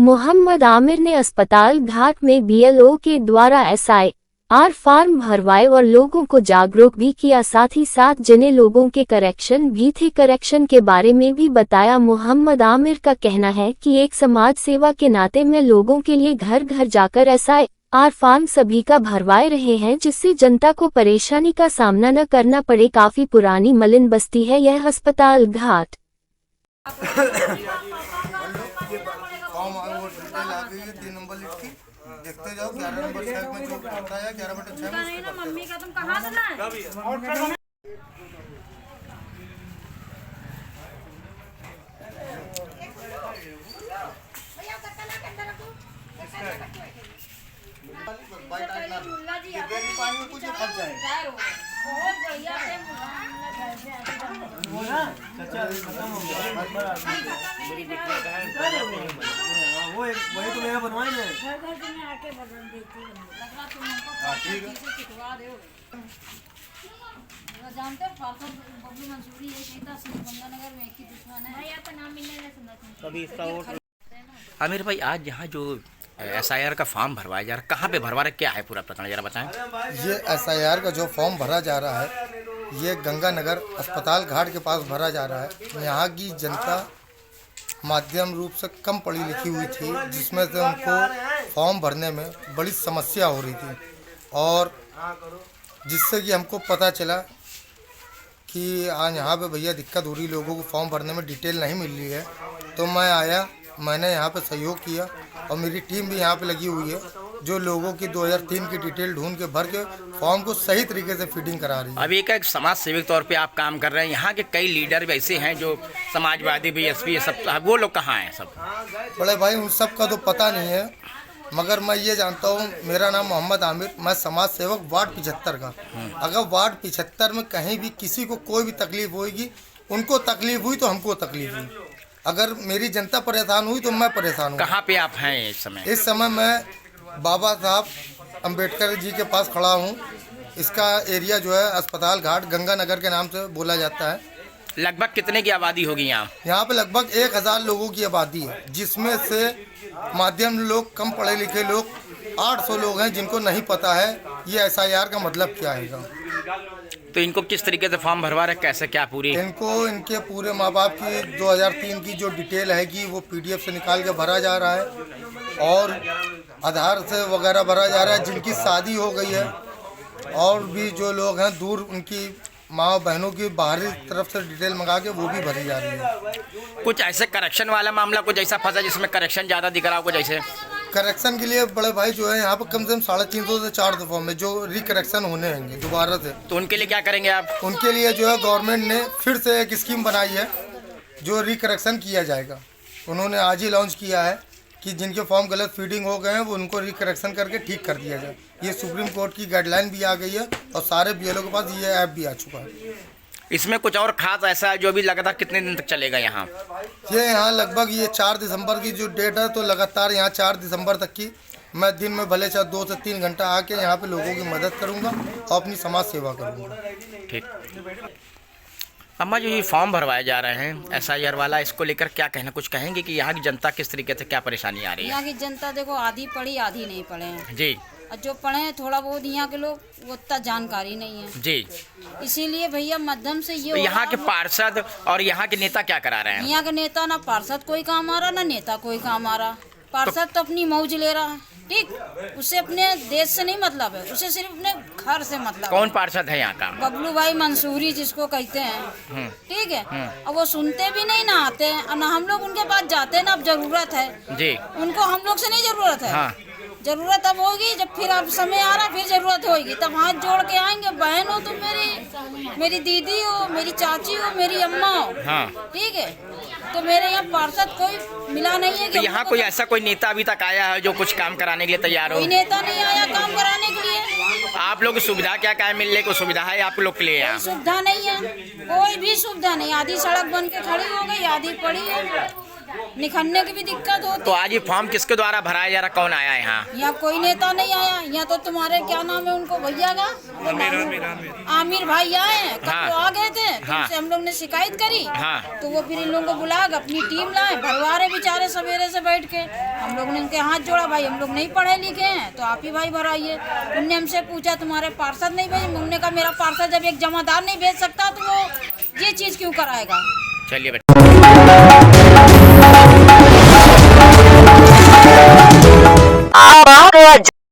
मोहम्मद आमिर ने अस्पताल घाट में बीएलओ के द्वारा SIR फॉर्म भरवाए और लोगों को जागरूक भी किया, साथ ही साथ जिन्हें लोगों के करेक्शन भी थे करेक्शन के बारे में भी बताया। मोहम्मद आमिर का कहना है कि एक समाज सेवा के नाते में लोगों के लिए घर घर जाकर SIR फॉर्म सभी का भरवाए रहे हैं, जिससे जनता को परेशानी का सामना न करना पड़े। काफी पुरानी मलिन बस्ती है यह अस्पताल घाट। देखते जाओ 11 नंबर शेल्फ में जो आता है 11/6 में ना मम्मी का तुम कहां से लाए? कुछ फंस जाए बहुत बढ़िया से वो ना चाचा खत्म हो गया वो एक वही तो मेरा बनवाई ने घर घर में आके बदल देती है। लगना तुम हमको ठीक है सिखवा दो। जानते हो फाफर बबलू मंसूरी है सीता सिंह गंगानगर में एक ही दुश्मन है भाई। आपका नाम मिलने नहीं सुना कभी इसका वोट। आमिर भाई, आज यहाँ जो SIR का फॉर्म भरवाया जा रहा है, कहाँ पे भरवा रहा है, क्या है पूरा प्रकरण जरा बताएं। ये SIR का जो फॉर्म भरा जा रहा है ये गंगानगर अस्पताल घाट के पास भरा जा रहा है। यहाँ की जनता माध्यम रूप से कम पढ़ी लिखी हुई थी, जिसमें से उनको फॉर्म भरने में बड़ी समस्या हो रही थी, और जिससे कि हमको पता चला कि आज यहाँ पे भैया दिक्कत हो रही, लोगों को फॉर्म भरने में डिटेल नहीं मिल रही है। तो मैं आया, मैंने यहाँ पे सहयोग किया और मेरी टीम भी यहाँ पे लगी हुई है, जो लोगों की 2003 की डिटेल ढूंढ के भर के फॉर्म को सही तरीके से फीडिंग करा रही है। अभी एक समाज सेवक तौर पे आप काम कर रहे हैं, यहाँ के कई लीडर भी ऐसे हैं जो समाजवादी BSP ये सब, वो लोग कहाँ हैं सब? बड़े भाई उन सब का तो पता नहीं है, मगर मैं ये जानता हूँ, मेरा नाम मोहम्मद आमिर, मैं समाज सेवक वार्ड 75 का। अगर वार्ड 75 में कहीं भी किसी को कोई भी तकलीफ होगी, उनको तकलीफ हुई तो हमको तकलीफ हुई, अगर मेरी जनता परेशान हुई तो मैं परेशान हूँ। कहाँ पे आप हैं इस समय? इस समय मैं बाबा साहब अम्बेडकर जी के पास खड़ा हूँ। इसका एरिया जो है अस्पताल घाट गंगानगर के नाम से बोला जाता है। लगभग कितने की आबादी होगी यहाँ? यहाँ पे लगभग 1000 लोगों की आबादी है, जिसमें से माध्यम लोग, कम पढ़े लिखे लोग 800 लोग हैं जिनको नहीं पता है ये SIR का मतलब क्या है। तो इनको किस तरीके से फॉर्म भरवा रहे, कैसे क्या पूरी? इनको इनके पूरे माँ बाप की 2003 की जो डिटेल है कि वो PDF से निकाल के भरा जा रहा है, और आधार से वगैरह भरा जा रहा है। जिनकी शादी हो गई है और भी जो लोग हैं दूर, उनकी माँ बहनों की बाहरी तरफ से डिटेल मंगा के वो भी भरी जा रही है। कुछ ऐसे करेक्शन वाला मामला कुछ ऐसा फंसा जिसमें करेक्शन ज़्यादा दिख रहा हो? कुछ ऐसे करेक्शन के लिए बड़े भाई जो है यहाँ पर कम से कम 350 से 4 दफ़ा में जो रिकरेक्शन होने होंगे दोबारा से। तो उनके लिए क्या करेंगे आप? उनके लिए जो है गवर्नमेंट ने फिर से एक स्कीम बनाई है जो रिकरेक्शन किया जाएगा। उन्होंने आज ही लॉन्च किया है कि जिनके फॉर्म गलत फीडिंग हो गए हैं वो उनको रिकरेक्शन करके ठीक कर दिया जाए। ये सुप्रीम कोर्ट की गाइडलाइन भी आ गई है और सारे BLO के पास ये ऐप भी आ चुका है। इसमें कुछ और खास ऐसा है जो भी लगातार कितने दिन तक चलेगा यहाँ? ये यहाँ लगभग ये 4 दिसंबर की जो डेट है, तो लगातार यहाँ 4 दिसंबर तक की मैं दिन में भले चाहे 2 से 3 घंटा आके यहाँ पे लोगों की मदद करूँगा और अपनी समाज सेवा करूँगा। ठीक। अम्मा, जो ये फॉर्म भरवाए जा रहे हैं SIR वाला, इसको लेकर क्या कहना, कुछ कहेंगे कि यहाँ की जनता किस तरीके से क्या परेशानी आ रही है? यहाँ की जनता देखो आधी पढ़ी आधी नहीं पढ़े हैं जी, और जो पढ़े हैं थोड़ा बहुत यहाँ के लोग वो उतना जानकारी नहीं है जी। इसीलिए भैया माध्यम से ये तो यहाँ के पार्षद और यहाँ के नेता क्या करा रहे हैं? यहाँ के नेता ना पार्षद कोई काम आ रहा ना नेता कोई काम आ रहा। पार्षद तो अपनी मौज ले रहा है, ठीक, उसे अपने देश से नहीं मतलब है, उसे सिर्फ अपने घर से मतलब। कौन पार्षद है यहाँ का? बबलू भाई मंसूरी जिसको कहते हैं, ठीक है। अब वो सुनते भी नहीं, ना आते हैं, और ना हम लोग उनके पास जाते हैं ना। अब जरूरत है जी, उनको, हम लोग से नहीं जरूरत है। हाँ। जरूरत अब होगी जब फिर अब समय आ रहा, फिर जरूरत होगी तब हाथ जोड़ के आएंगे। बहन हो तुम, मेरी दीदी हो, मेरी चाची हो, मेरी अम्मा हो, हाँ। ठीक है। तो मेरे यहाँ पार्षद कोई मिला नहीं है। तो यहाँ कोई ऐसा कोई नेता अभी तक आया है जो कुछ काम कराने के लिए तैयार हो? कोई नेता नहीं आया काम कराने के लिए। आप लोग की सुविधा क्या क्या है, मिलने को सुविधा है आप लोग के लिए यहाँ? सुविधा नहीं है, कोई भी सुविधा नहीं। आधी सड़क बन के खड़ी हो गई, आधी पड़ी है, निखरने की भी दिक्कत होती। तो आज ये फॉर्म किसके द्वारा भराया जा रहा, कौन आया यहाँ? यहाँ कोई नेता नहीं आया। यहाँ तो तुम्हारे क्या नाम है उनको भैया का, आमिर भाई आए हैं, कब तो आ गए थे। हाँ। हम लोग ने शिकायत करी। हाँ। तो वो फिर इन लोगों को बुला के अपनी टीम लाए, भरवा रहे बेचारे सवेरे से बैठ के। हम लोग ने उनके हाथ जोड़ा, भाई हम लोग नहीं पढ़े लिखे हैं तो आप ही भाई भराइए। उनने हमसे पूछा तुम्हारे पार्षद नहीं भेजे, हमने कहा मेरा पार्षद जब एक जमादार नहीं भेज सकता तो वो ये चीज़ क्यों कराएगा। चलिए बेटा।